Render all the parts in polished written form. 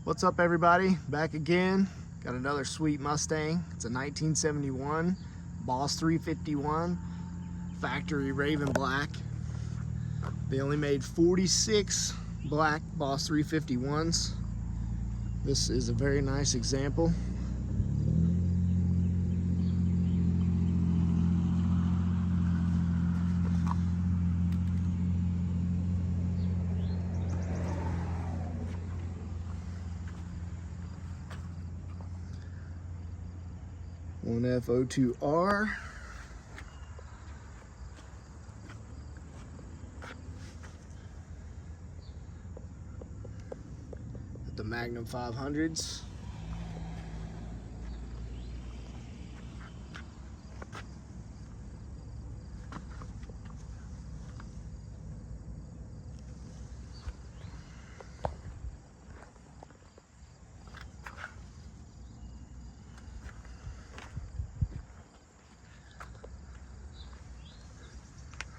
What's up, everybody? Back again. Got another sweet Mustang. It's a 1971 Boss 351 factory Raven black. They only made 46 black Boss 351s. This is a very nice example. One F02R. The Magnum 500s.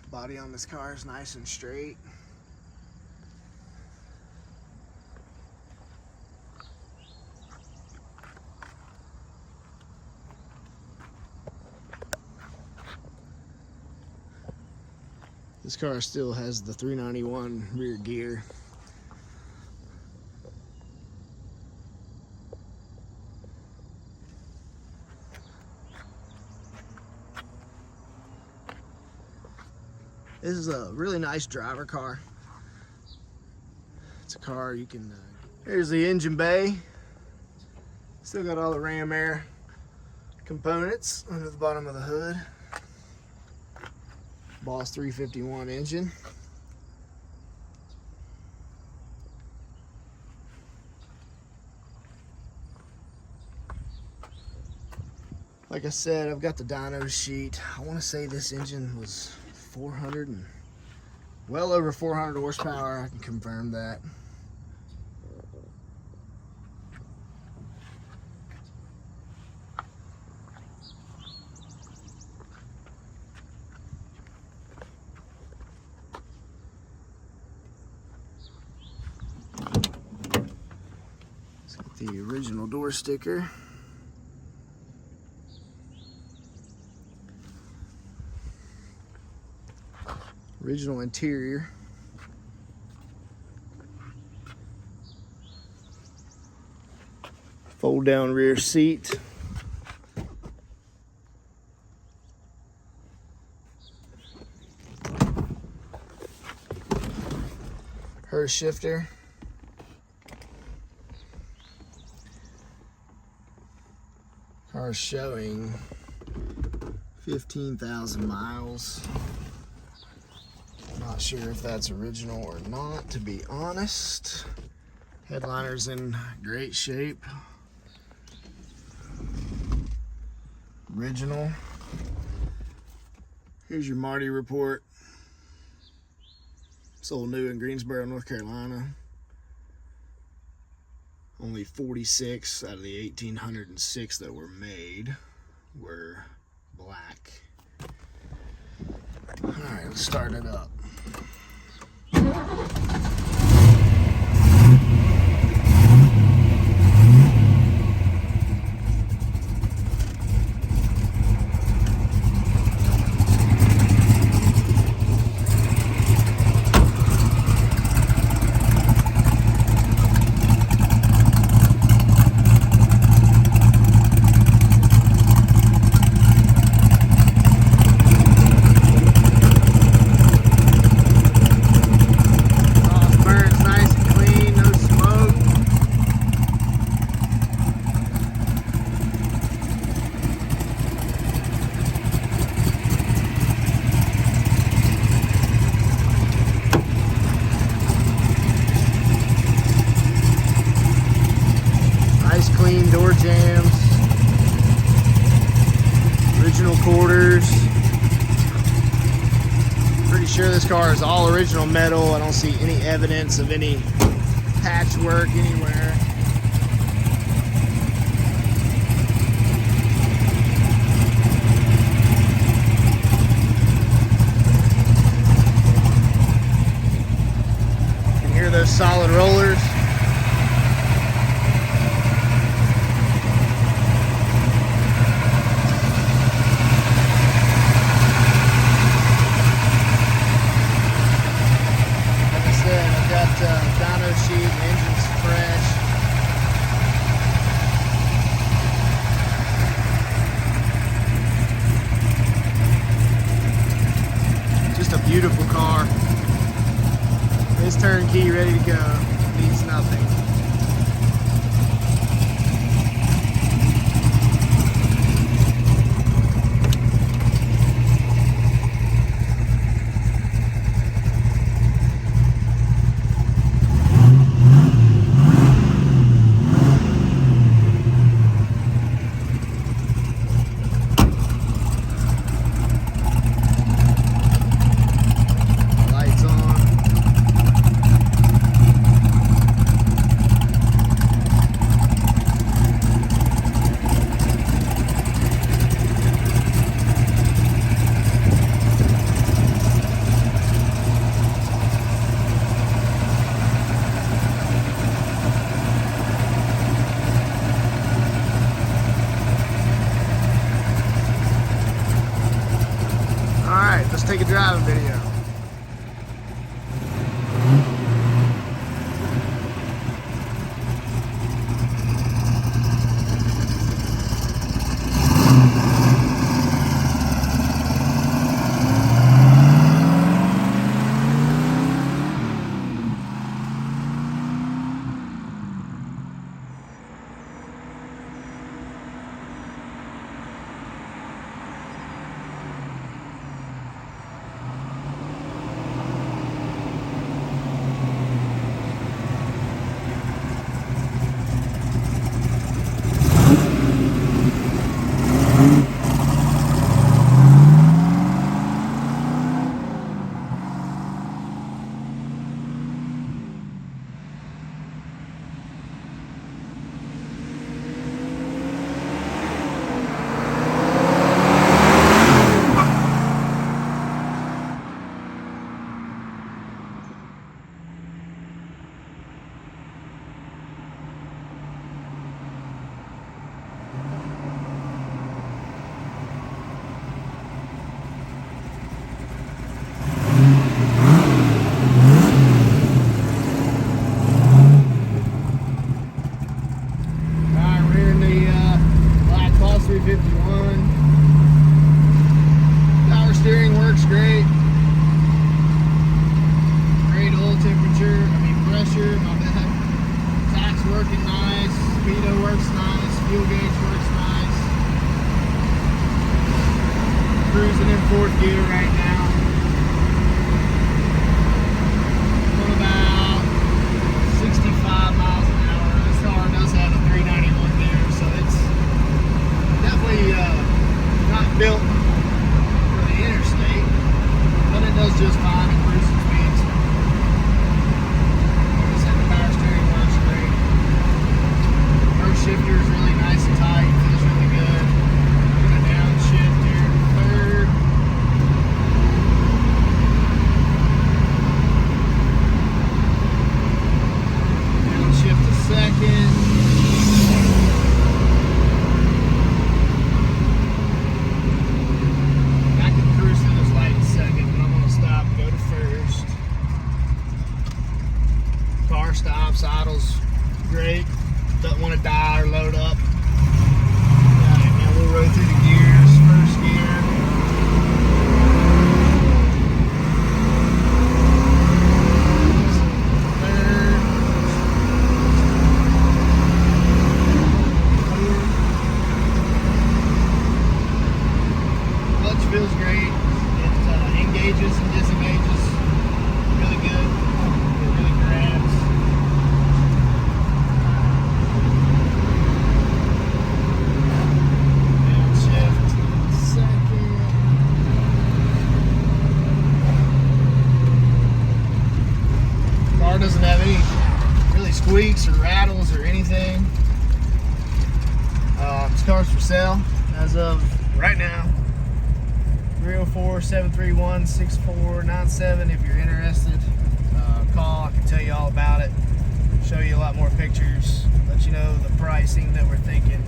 Body on this car is nice and straight. This car still has the 391 rear gear. This is a really nice driver car. It's a car you can, here's the engine bay. Still got all the ram air components under the bottom of the hood. Boss 351 engine. Like I said, I've got the dyno sheet. I want to say this engine was 400 and well over 400 horsepower. I can confirm that. Let's get the original door sticker. Original interior. Fold down rear seat. Hurst shifter. Car showing 15,000 miles. Not sure if that's original or not, to be honest. Headliner's in great shape. Original. Here's your Marty report. Sold new in Greensboro, North Carolina. Only 46 out of the 1,806 that were made were black. All right, let's start it up. Clean door jams, original quarters. Pretty sure this car is all original metal. I don't see any evidence of any patchwork anywhere. You can hear those solid rollers. needs nothing. Let's take a driving video. Power steering works great. Great oil temperature, pressure, my bad. Tach's working nice. Speedo works nice. Fuel gauge works nice. Cruising in 4th gear right now. Going about 65 miles an hour. This car does have a 391 gear, so it's definitely not built for the interstate, but it does just fine at cruising speeds. Like I said, the power steering works great. Hurst shifter is really nice and tight, feels really good. Gonna downshift here to 3rd. Downshift to 2nd. Car stops, idles great, doesn't want to die or load up. Alright, now we'll roll through the gears. 1st gear. Third. Clutch feels great. It engages and disengages really good. It really grabs. Doesn't have any really squeaks or rattles or anything. This car's for sale as of right now. 304-731-6497. If you're interested, call. I can tell you all about it, show you a lot more pictures, let you know the pricing that we're thinking.